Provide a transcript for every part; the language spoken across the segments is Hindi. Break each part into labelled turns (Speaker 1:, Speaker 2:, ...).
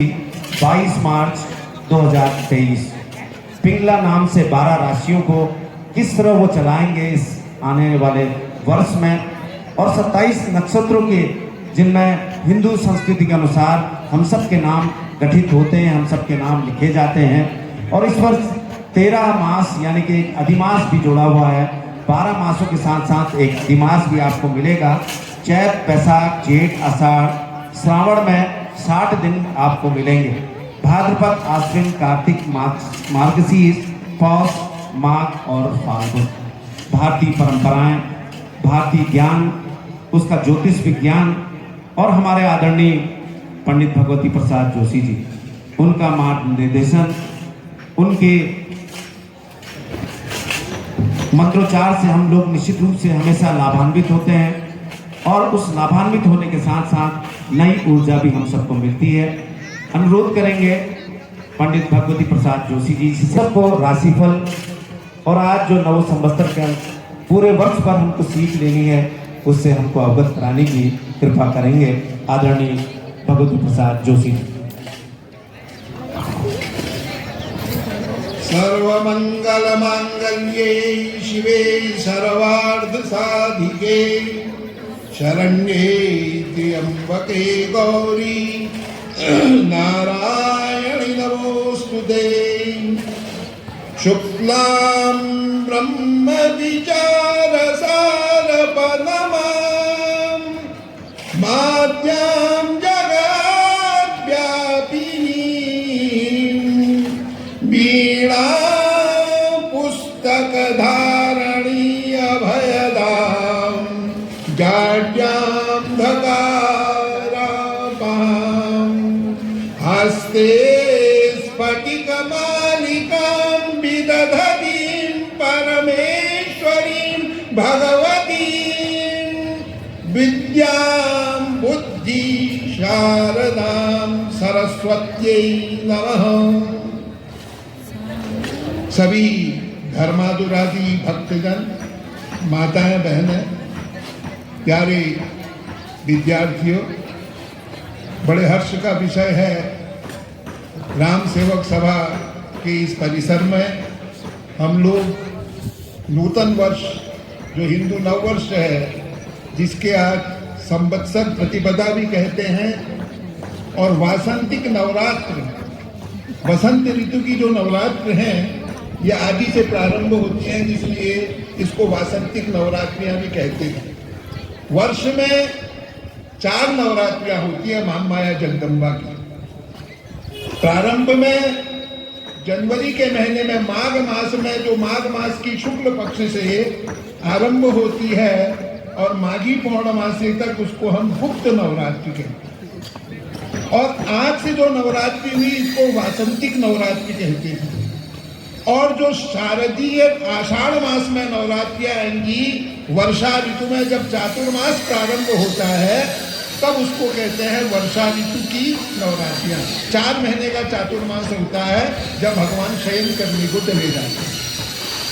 Speaker 1: 22 मार्च 2023 पिंगला नाम से 12 राशियों को किस तरह वो चलाएंगे इस आने वाले वर्ष में, और 27 नक्षत्रों के जिनमें हिंदू संस्कृति के अनुसार हम सब के नाम गठित होते हैं, हम सब के नाम लिखे जाते हैं। और इस वर्ष 13 मास यानी कि एक अधिमास भी जोड़ा हुआ है। 12 मासों के साथ साथ एक अधिमास भी आपको मिलेगा। चैत, बैसाख, जेठ, आषाढ़, श्रावण में 60 दिन आपको मिलेंगे। भाद्रपद, आश्विन, कार्तिक, मार्गशीर्ष, पौष, माघ और फाल्गुन। भारतीय परंपराएं, भारतीय ज्ञान, उसका ज्योतिष विज्ञान और हमारे आदरणीय पंडित भगवती प्रसाद जोशी जी, उनका मार्गनिर्देशन, उनके मंत्रोच्चार से हम लोग निश्चित रूप से हमेशा लाभान्वित होते हैं, और उस लाभान्वित होने के साथ साथ नई ऊर्जा भी हम सबको मिलती है। अनुरोध करेंगे पंडित भगवती प्रसाद जोशी जी सबको राशिफल और आज जो नव संवत्सर का पूरे वर्ष पर हमको सीख लेनी है उससे हमको अवगत कराने की कृपा करेंगे आदरणीय भगवती प्रसाद जोशी जी।
Speaker 2: सर्वमंगल मांगल्ये शिवे सर्वार्थ साधिके शरण्ये त्र्यंबके गौरी नारायणि नमोस्तुते। शुक्लां ब्रह्म विचार सार पदमां माद्यां जगद्व्यापिनीं वीणा पुस्तक धारणी अभयदां जाड्यां धकारापां हस्ते स्फटिकमालिकां विदधतीं परमेश्वरीं भगवतीं विद्यां बुद्धि शारदां सरस्वत्यै नमः। सभी धर्मादुरादि भक्तजन, माताएं, बहनें, प्यारे विद्यार्थियों, बड़े हर्ष का विषय है राम सेवक सभा के इस परिसर में हम लोग नूतन वर्ष जो हिंदू नववर्ष है, जिसके आज संवत्सर प्रतिपदा भी कहते हैं, और वासंतिक नवरात्र, वसंत ऋतु की जो नवरात्र हैं ये आदि से प्रारंभ होती हैं, इसलिए इसको वासंतिक नवरात्रियां भी कहते हैं। वर्ष में 4 नवरात्रियां होती है महामाया जगदम्बा की। प्रारंभ में जनवरी के महीने में माघ मास में, जो माघ मास की शुक्ल पक्ष से आरंभ होती है और माघी पौर्णमासी तक, उसको हम गुप्त नवरात्रि कहते हैं। और आज से जो नवरात्रि हुई इसको वासंतिक नवरात्रि कहते हैं। और जो शारदीय आषाढ़ मास में नवरात्रियां आएंगी, वर्षा ऋतु में जब चातुर्मास प्रारंभ होता है तब उसको कहते हैं वर्षा ऋतु की नवरात्रियां। 4 महीने का चातुर्मास होता है जब भगवान शयन करने को चले जाते हैं।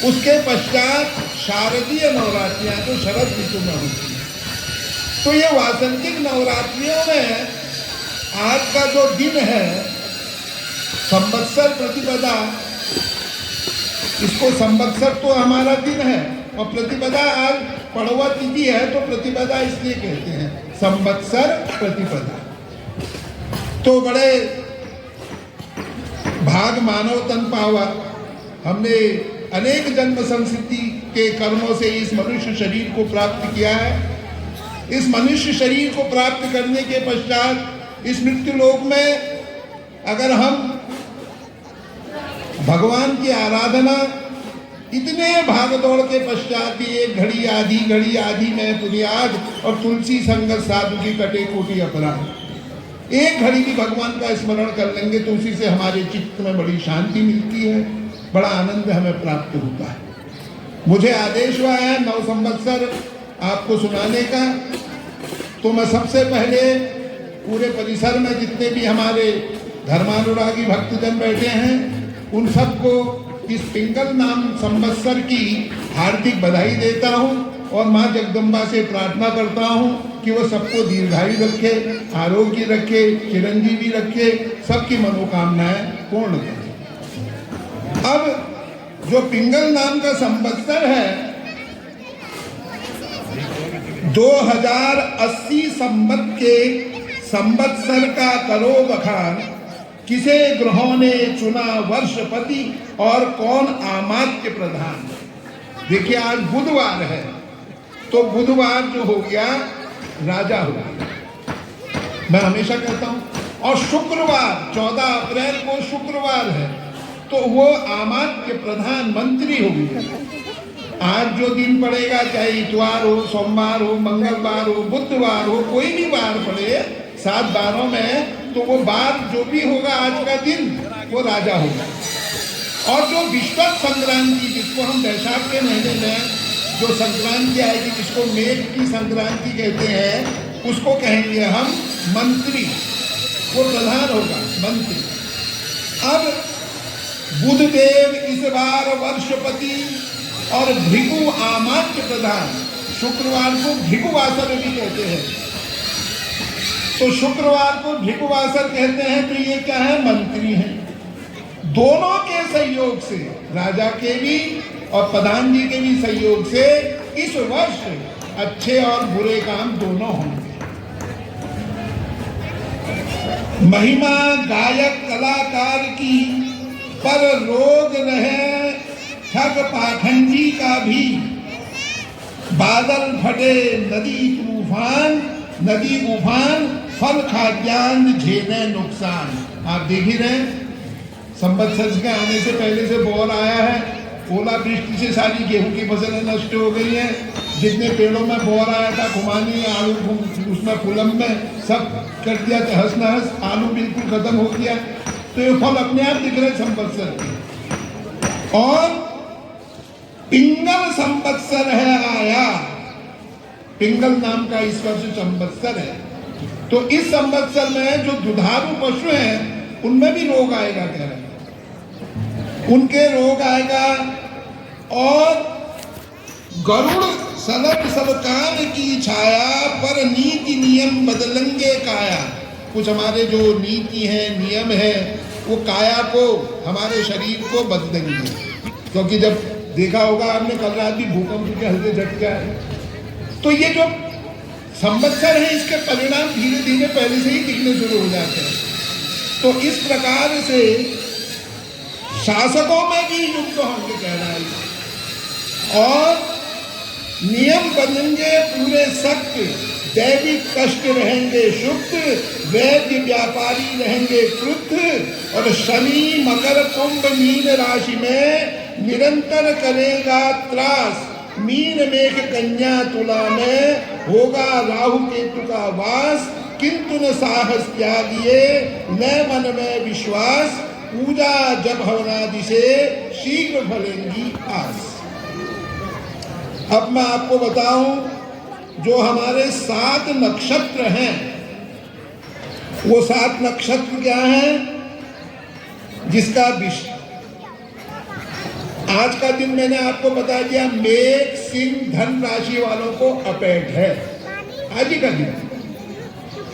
Speaker 2: उसके पश्चात शारदीय नवरात्रियां जो शरद ऋतु में होती है। तो ये वासंतिक नवरात्रियों में आज का जो दिन है संवत्सर प्रतिपदा, इसको संवत्सर तो हमारा दिन है और प्रतिपदा आज पड़वा तिथि है, तो प्रतिपदा इसलिए कहते हैं संवत्सर प्रतिपदा। तो बड़े भाग मानव तन पावा, हमने अनेक जन्म संस्कृति के कर्मों से इस मनुष्य शरीर को प्राप्त किया है। इस मनुष्य शरीर को प्राप्त करने के पश्चात इस मृत्यु लोक में अगर हम भगवान की आराधना इतने भाग दौड़ के पश्चात भी एक घड़ी आधी में पुनियाद और तुलसी संगत साधु की कटे कोटि अपराध, एक घड़ी भी भगवान का स्मरण कर लेंगे तो उसी से हमारे चित्त में बड़ी शांति मिलती है, बड़ा आनंद हमें प्राप्त होता है। मुझे आदेश हुआ है 9 संवत्सर आपको सुनाने का, तो मैं सबसे पहले पूरे परिसर में जितने भी हमारे धर्मानुरागी भक्तजन बैठे हैं उन सबको इस पिंगल नाम संवत्सर की हार्दिक बधाई देता हूं और मां जगदम्बा से प्रार्थना करता हूं कि वो सबको दीर्घायु रखे, आरोग्य रखे, चिरंजीवी रखे, सबकी मनोकामनाएं पूर्ण करे। अब जो पिंगल नाम का संवत्सर है, 2080 संवत के संवत्सर का करो बखान, किसे ग्रहों ने चुना वर्षपति और कौन आमात्य प्रधान। देखिए आज बुधवार है, तो बुधवार जो हो गया राजा हो गया, मैं हमेशा कहता हूं। और शुक्रवार 14 अप्रैल को शुक्रवार है, तो वो आमात्य प्रधानमंत्री हो गया। आज जो दिन पड़ेगा, चाहे इतवार हो, सोमवार हो, मंगलवार हो, बुधवार हो, कोई भी बार पड़े 7 बारों में, तो वो बार जो भी होगा आज का दिन वो राजा होगा। और जो विश्वत संक्रांति, जिसको हम वैशाख के महीने में जो संक्रांति आएगी, जिसको मेघ की संक्रांति कहते हैं, उसको कहेंगे हम मंत्री, वो प्रधान होगा मंत्री। अब बुधदेव इस बार वर्षपति और भृगु आमात्य प्रधान, शुक्रवार को भृगुवासर भी कहते हैं, तो शुक्रवार को भृगुवासर कहते हैं, तो ये क्या है, मंत्री हैं। दोनों के सहयोग से, राजा के भी और प्रधान जी के भी सहयोग से इस वर्ष अच्छे और बुरे काम दोनों होंगे। महिमा गायक कलाकार की, पर रोग रहे ठग पाखंडी का भी। बादल फटे नदी उफान, फल खाद्यान्न झेले नुकसान। आप देख ही रहे, संवत्सर के आने से पहले से बौर आया है, ओलावृष्टि से सारी गेहूं की फसलें नष्ट हो गई हैं। जितने पेड़ों में बौर आया था, खुमानी आलू उसमें फुलम में सब कर दिया, तहस नहस, आलू बिल्कुल खत्म हो गया। तो ये फल अपने आप दिख रहे संवत्सर के। और पिंगल संवत्सर है आया, पिंगल नाम का इस वर्ष संवत्सर है। तो इस संवत्सर में जो दुधारू पशु हैं उनमें भी रोग आएगा, कह रहे हैं, उनके रोग आएगा। और गरुड़ सलट सब काम की छाया, पर नीति नियम बदलेंगे काया। कुछ हमारे जो नीति है, नियम है, वो काया को, हमारे शरीर को बदलेंगे। क्योंकि जब देखा होगा आपने, कल रात भी भूकंप के हल्के झटके आए, तो ये जो संवत्सर है, इसके परिणाम धीरे धीरे पहले से ही दिखने शुरू हो जाते हैं। तो इस प्रकार से शासकों में भी युद्ध होंगे, कह रहा है। और नियम बनेंगे पूरे सख्त, दैविक कष्ट रहेंगे शुद्ध, वैद्य व्यापारी रहेंगे क्रुद्ध। और शनि मकर कुंभ मीन राशि में निरंतर करेगा त्रास। मीन मेघ कन्या तुला में होगा राहु केतु का वास। किंतु न साहस त्यागिए न मन में विश्वास, पूजा जब हवनादि से शीघ्र फलेंगी आस। अब मैं आपको बताऊं, जो हमारे 7 नक्षत्र हैं, वो 7 नक्षत्र क्या हैं, जिसका विषय आज का दिन मैंने आपको बता दिया। मेघ सिंह धन राशि वालों को अपेट है, आज ही का दिन।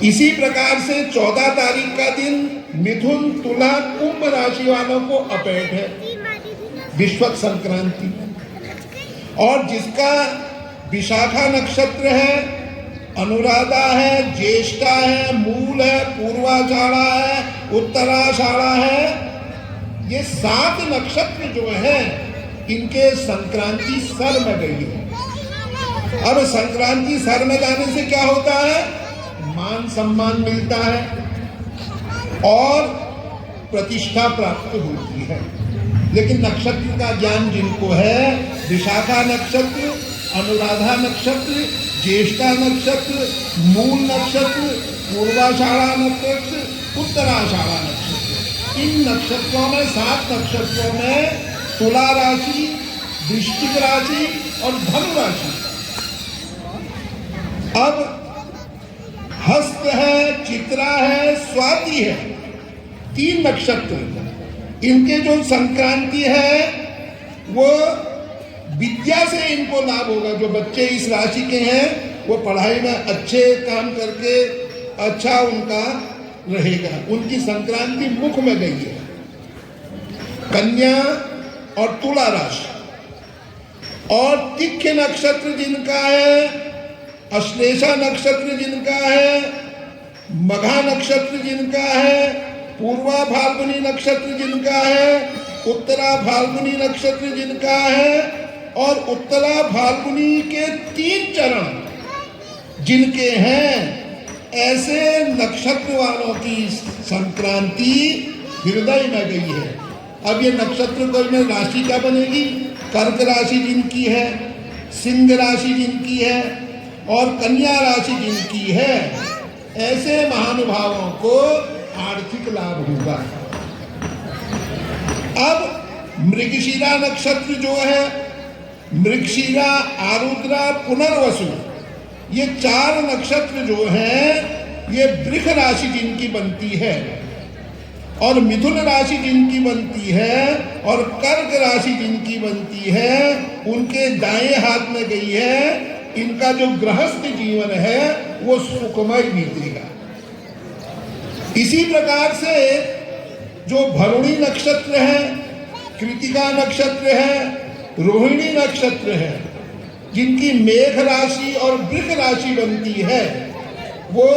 Speaker 2: इसी प्रकार से 14 तारीख का दिन मिथुन तुला कुंभ राशि वालों को अपेट है, विश्वत संक्रांति। और जिसका विशाखा नक्षत्र है, अनुराधा है, ज्येष्ठा है, मूल है, पूर्वाषाढ़ा है, उत्तराषाढ़ा है, ये 7 नक्षत्र जो है, इनके संक्रांति सर में गई है। अब संक्रांति सर में जाने से क्या होता है, मान सम्मान मिलता है और प्रतिष्ठा प्राप्त होती है। लेकिन नक्षत्र का ज्ञान जिनको है, विशाखा नक्षत्र, अनुराधा नक्षत्र, ज्येष्ठा नक्षत्र, मूल नक्षत्र, पूर्वाषाढ़ा नक्षत्र, उत्तराषाढ़ा नक्षत्र, इन नक्षत्रों में 7 नक्षत्रों में तुला राशि, वृश्चिक राशि और धनु राशि। अब हस्त है, चित्रा है, स्वाति है, 3 नक्षत्र। इनके जो संक्रांति है वो विद्या से इनको लाभ होगा। जो बच्चे इस राशि के हैं वो पढ़ाई में अच्छे काम करके अच्छा उनका रहेगा। उनकी संक्रांति मुख में गई है। कन्या और तुला राशि और तिथ्य नक्षत्र जिनका है, अश्लेषा नक्षत्र जिनका है, मघा नक्षत्र जिनका है, पूर्वा फाल्गुनी नक्षत्र जिनका है, उत्तरा फाल्गुनी नक्षत्र जिनका है और उत्तरा फाल्गुनी के 3 चरण जिनके हैं, ऐसे नक्षत्र वालों की संक्रांति हृदय में गई है। अब ये नक्षत्र कोई में राशि क्या बनेगी? कर्क राशि जिनकी है, सिंह राशि जिनकी है और कन्या राशि जिनकी है, ऐसे महानुभावों को आर्थिक लाभ होगा। अब मृगशिरा नक्षत्र जो है, मृगशिरा, आरुद्रा, पुनर्वसु, ये 4 नक्षत्र जो हैं, ये वृष राशि जिनकी बनती है और मिथुन राशि जिनकी बनती है और कर्क राशि जिनकी बनती है, उनके दाएं हाथ में गई है। इनका जो गृहस्थ जीवन है वो सुखमय बीतेगा। इसी प्रकार से जो भरुणी नक्षत्र है, कृतिका नक्षत्र है, रोहिणी नक्षत्र है, जिनकी मेघ राशि और वृष राशि बनती है, वो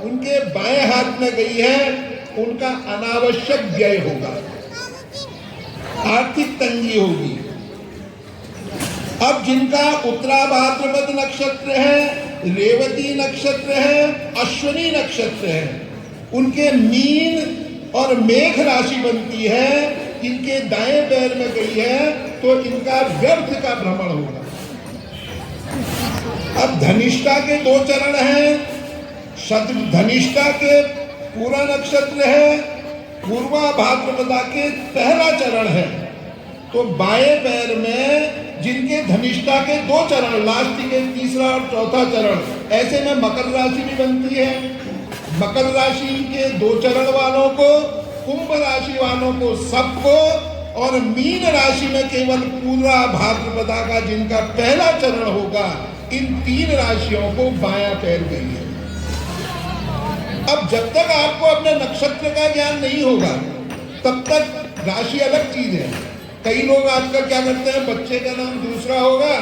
Speaker 2: उनके बाएं हाथ में गई है। उनका अनावश्यक व्यय होगा, आर्थिक तंगी होगी। अब जिनका उत्तरा भाद्रपद नक्षत्र है, रेवती नक्षत्र है, अश्विनी नक्षत्र है, उनके मीन और मेघ राशि बनती है, इनके दाएं पैर में गई है, तो इनका व्यर्थ का भ्रमण होगा। अब धनिष्ठा के 2 चरण हैं। धनिष्ठा के पूरा नक्षत्र है, पूर्वा भाद्रपदा के पहला चरण है। तो बाएं पैर में जिनके धनिष्ठा के 2 चरण, लास्ट के तीसरा और चौथा चरण, ऐसे में मकर राशि भी बनती है। मकर राशि के 2 चरण वालों को, कुंभ राशि वालों को सबको, और मीन राशि में केवल पूर्वा भाद्रपदा का जिनका पहला चरण होगा, इन 3 राशियों को बायां पैर गई है। अब जब तक आपको अपने नक्षत्र का ज्ञान नहीं होगा, तब तक राशि अलग चीज है। कई लोग आजकल क्या करते हैं, बच्चे का नाम दूसरा होगा,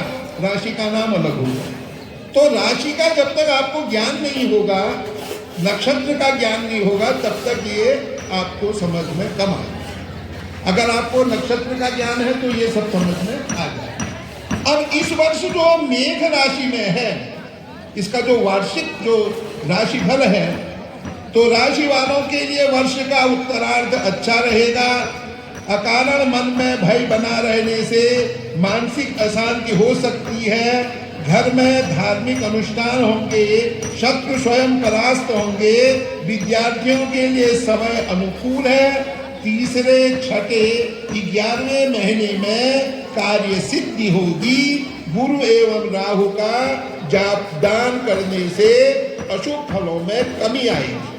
Speaker 2: राशि का नाम अलग होगा। तो राशि का जब तक आपको ज्ञान नहीं होगा, नक्षत्र का ज्ञान नहीं होगा, तब तक ये आपको समझ में कम आएगा। अगर आपको नक्षत्र का ज्ञान है तो ये सब समझ में आ जाए। अब इस वर्ष जो मेघ राशि में है, इसका जो वार्षिक जो राशिफल है, तो राशि वालों के लिए वर्ष का उत्तरार्ध अच्छा रहेगा। अकारण मन में भय बना रहने से मानसिक अशांति हो सकती है। घर में धार्मिक अनुष्ठान होंगे, शत्रु स्वयं परास्त होंगे। विद्यार्थियों के लिए समय अनुकूल है। तीसरे, छठे, 11वें महीने में कार्य सिद्धि होगी। गुरु एवं राहु का जाप दान करने से अशुभ फलों में कमी आएगी।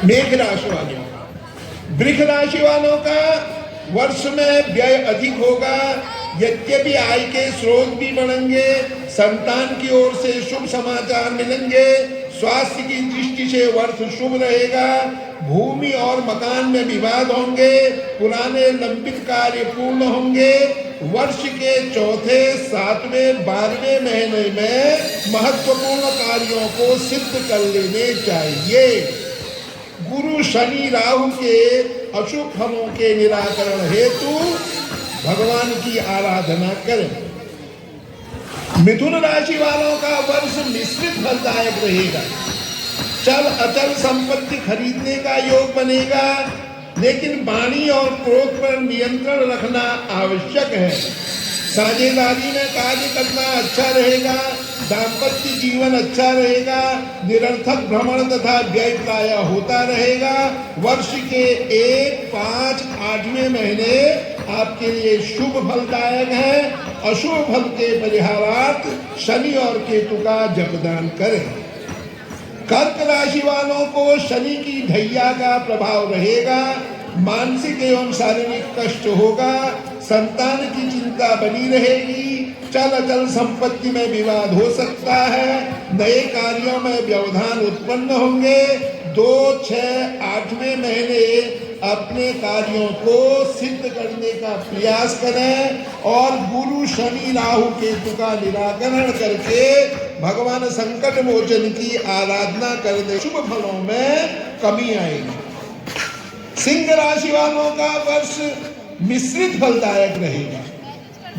Speaker 2: मेघ राशि वालों का, वृष राशि वालों का वर्ष में व्यय अधिक होगा। यद्यपि आय के स्रोत भी बढ़ेंगे, संतान की ओर से शुभ समाचार मिलेंगे। स्वास्थ्य की दृष्टि से वर्ष शुभ रहेगा। भूमि और मकान में विवाद होंगे। पुराने लंबित कार्य पूर्ण होंगे। वर्ष के चौथे, 7वें, 12वें महीने में महत्वपूर्ण कार्यों को सिद्ध कर लेने चाहिए। गुरु शनि राहु के अशुभ फलों के निराकरण हेतु भगवान की आराधना करें। मिथुन राशि वालों का वर्ष मिश्रित फलदायक रहेगा। चल अचल संपत्ति खरीदने का योग बनेगा, लेकिन वाणी और क्रोध पर नियंत्रण रखना आवश्यक है। साझेदारी में कार्य करना अच्छा रहेगा। दाम्पत्य जीवन अच्छा रहेगा। निरर्थक भ्रमण तथा व्यय प्राय होता रहेगा। वर्ष के 1, 5, 8वें महीने आपके लिए शुभ फलदायक है। अशुभ फल के परिहारार्थ शनि और केतु का जपदान करें। कर्क राशि वालों को शनि की ढैया का प्रभाव रहेगा। मानसिक एवं शारीरिक कष्ट होगा। संतान की चिंता बनी रहेगी। चल अचल संपत्ति में विवाद हो सकता है, नए कार्यों में व्यवधान उत्पन्न होंगे। 2, 6, 8वें महीने अपने कार्यों को सिद्ध करने का प्रयास करें और गुरु शनि राहु केतु का निराकरण करके भगवान संकट मोचन की आराधना करने शुभ फलों में कमी आएगी। सिंह राशि वालों का वर्ष मिश्रित फलदायक रहेगा।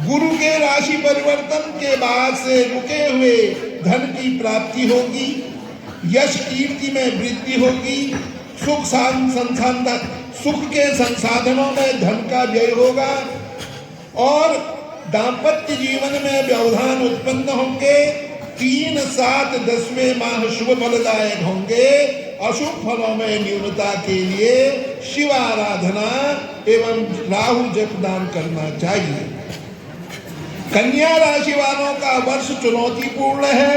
Speaker 2: गुरु के राशि परिवर्तन के बाद से रुके हुए धन की प्राप्ति होगी, यश कीर्ति में वृद्धि होगी, सुख के संसाधनों में धन का व्यय होगा और दाम्पत्य जीवन में व्यवधान उत्पन्न होंगे। 3, 7, 10वें माह शुभ फलदायक होंगे। अशुभ फलों में न्यूनता के लिए शिव आराधना एवं राहु जपदान करना चाहिए। कन्या राशि वालों का वर्ष चुनौतीपूर्ण है।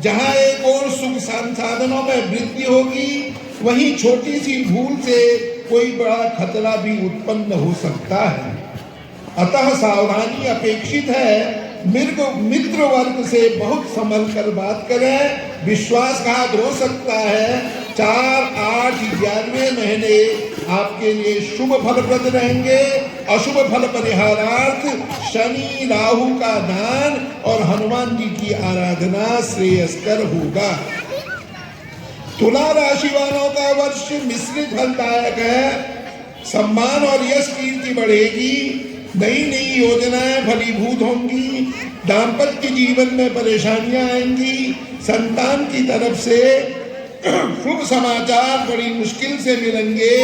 Speaker 2: जहां एक और सुख संसाधनों में वृद्धि होगी, वहीं छोटी सी भूल से कोई बड़ा खतरा भी उत्पन्न हो सकता है। अतः सावधानी अपेक्षित है। मित्र वर्ग से बहुत संभल कर बात करें, विश्वासघात हो सकता है। 4, 8, 11वें महीने आपके लिए शुभ फलप्रद रहेंगे। अशुभ फल परिहारार्थ शनि राहु का दान और हनुमान जी की आराधना श्रेयस्कर होगा। तुला राशि वालों का वर्ष मिश्रित फलदायक है। सम्मान और यश कीर्ति बढ़ेगी, नई योजनाएं फलीभूत होंगी, दाम्पत्य जीवन में परेशानियां आएंगी, संतान की तरफ से शुभ समाचार बड़ी मुश्किल से मिलेंगे।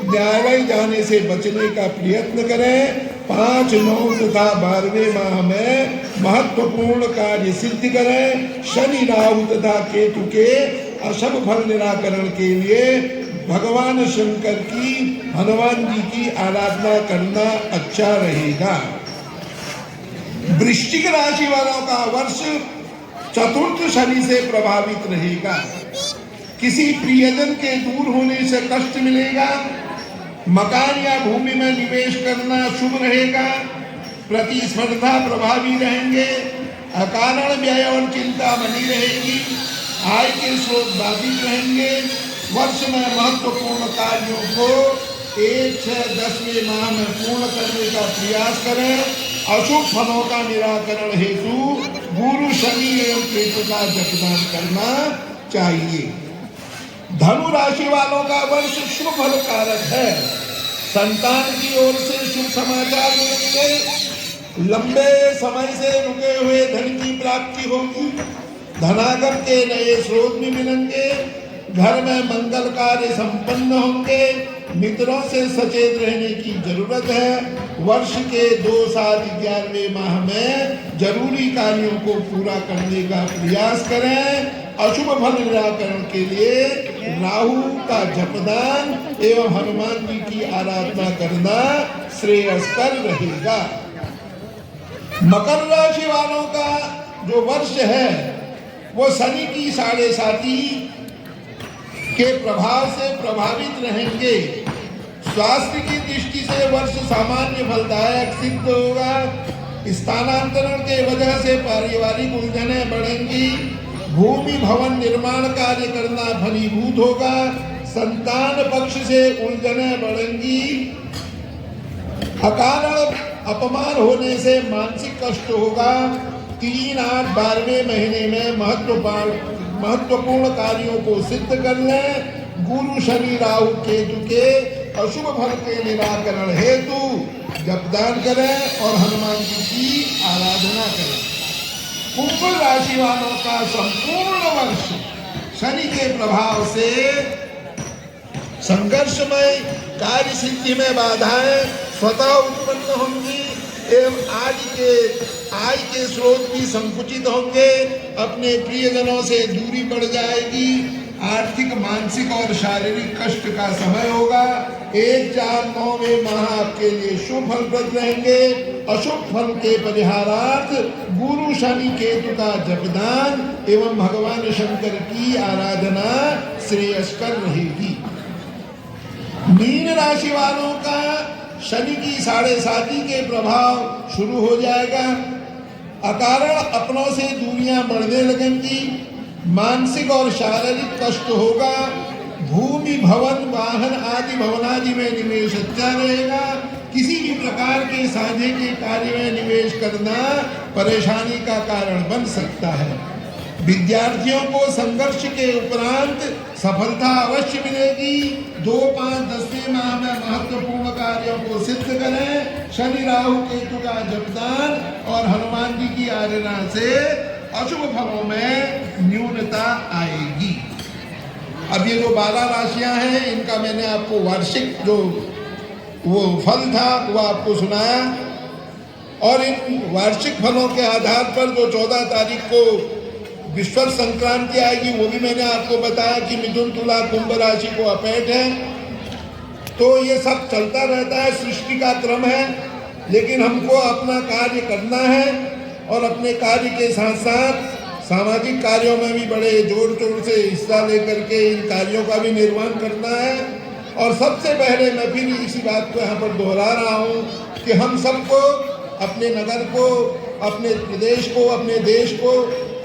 Speaker 2: न्यायालय जाने से बचने का प्रयत्न करें। 5, 9 तथा 12वें माह में महत्वपूर्ण कार्य सिद्ध करें। शनि राहु तथा केतु के अशुभ फल निराकरण के लिए भगवान शंकर की हनुमान जी की आराधना करना अच्छा रहेगा। वृश्चिक राशि वालों का वर्ष चतुर्थ शनि से प्रभावित रहेगा। किसी प्रियजन के दूर होने से कष्ट मिलेगा। मकान या भूमि में निवेश करना शुभ रहेगा। प्रतिस्पर्धा प्रभावी रहेंगे। अकारण व्यय और चिंता बनी रहेगी। आय के स्रोत बाधित रहेंगे। वर्ष में महत्वपूर्ण कार्यों को 1, 6, 10वें माह में पूर्ण करने का प्रयास करें। अशुभ फलों का निराकरण हेतु गुरु शनि एवं केतु का जपदान करना चाहिए। धनु राशि वालों का वर्ष शुभ फल कारक है। संतान की ओर से शुभ समाचार मिलेंगे। लंबे समय से रुके हुए धन की प्राप्ति होगी। धनागम के नए स्रोत भी मिलेंगे। घर में मंगल कार्य संपन्न होंगे। मित्रों से सचेत रहने की जरूरत है। वर्ष के 2, 7, 11वें माह में जरूरी कार्यों को पूरा करने का प्रयास करें। अशुभ फल निराकरण के लिए राहु का जपदान एवं हनुमान जी की आराधना करना श्रेयस्कर रहेगा। मकर राशि वालों का जो वर्ष है वो शनि की 7.5 के प्रभाव से प्रभावित रहेंगे। स्वास्थ्य की दृष्टि से वर्ष सामान्य फलदायक सिद्ध होगा। स्थानांतरण के वजह से पारिवारिक उलझनें बढ़ेंगी। भूमि भवन निर्माण कार्य करना फलीभूत होगा। संतान पक्ष से उलझनें बढ़ेंगी। अकारण अपमान होने से मानसिक कष्ट होगा। 3, 8, 12वें महीने में महत्वपूर्ण कार्यों को सिद्ध कर लें। गुरु शनि राहु केतु के अशुभ फल के निराकरण हेतु जपदान करें और हनुमान जी की आराधना करें। कुंभ राशि वालों का संपूर्ण वर्ष शनि के प्रभाव से संघर्षमय कार्य सिद्धि में बाधाएं स्वतः उत्पन्न होंगी एवं आय के स्रोत भी संकुचित होंगे। अपने प्रियजनों से दूरी बढ़ जाएगी। आर्थिक, मानसिक और शारीरिक कष्ट का समय होगा। 1, 4, 9वें माह आपके लिए शुभ फलप्रद रहेंगे। अशुभ फल के परिहारार्थ गुरु शनि केतु का जपदान एवं भगवान शंकर की आराधना श्रेयस्कर रहेगी। मीन राशि वालों का शनि की 7.5 के प्रभाव शुरू हो जाएगा। अकारण अपनों से दूरियां बढ़ने लगेंगी, मानसिक और शारीरिक कष्ट होगा, भूमि भवन वाहन आदि भवनादि में निवेश अच्छा रहेगा। किसी भी प्रकार के साझे के कार्य में निवेश करना परेशानी का कारण बन सकता है। विद्यार्थियों को संघर्ष के उपरांत सफलता अवश्य मिलेगी। 2, 5, 10वें माह में महत्वपूर्ण कार्यों को सिद्ध करें। शनि राहु केतु का जपदान और हनुमान जी की आराधना से अशुभ फलों में न्यूनता आएगी। अब ये जो 12 राशियां हैं, इनका मैंने आपको वार्षिक जो वो फल था वो आपको सुनाया, और इन वार्षिक फलों के आधार पर जो 14 तारीख को विश्व संक्रांति आएगी वो भी मैंने आपको बताया कि मिथुन तुला कुंभ राशि को अपेट है। तो ये सब चलता रहता है, सृष्टि का क्रम है, लेकिन हमको अपना कार्य करना है और अपने कार्य के साथ साथ सामाजिक कार्यों में भी बड़े जोर शोर से हिस्सा लेकर के इन कार्यों का भी निर्वहन करना है। और सबसे पहले मैं फिर इसी बात को यहाँ पर दोहरा रहा हूँ कि हम सबको अपने नगर को, अपने प्रदेश को, अपने देश को,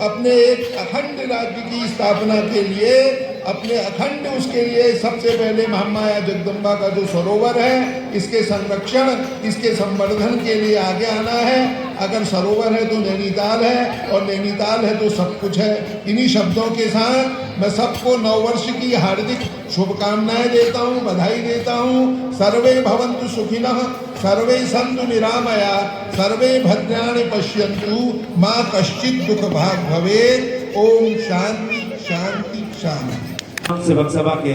Speaker 2: अपने एक अखंड राज्य की स्थापना के लिए, अपने अखंड उसके लिए सबसे पहले महामाया जगदम्बा का जो सरोवर है, इसके संरक्षण, इसके संवर्धन के लिए आगे आना है। अगर सरोवर है तो नैनीताल है, और नैनीताल है तो सब कुछ है। इन्हीं शब्दों के साथ मैं सबको नववर्ष की हार्दिक शुभकामनाएं देता हूँ, बधाई देता हूँ। सर्वे भवन्तु सुखिनः, सर्वे सन्तु निरामया, सर्वे भद्राणि पश्यन्तु, मा कश्चित् दुःख भाग् भवेत्। ओम शांति शांति शांति।
Speaker 1: सेवक सभा के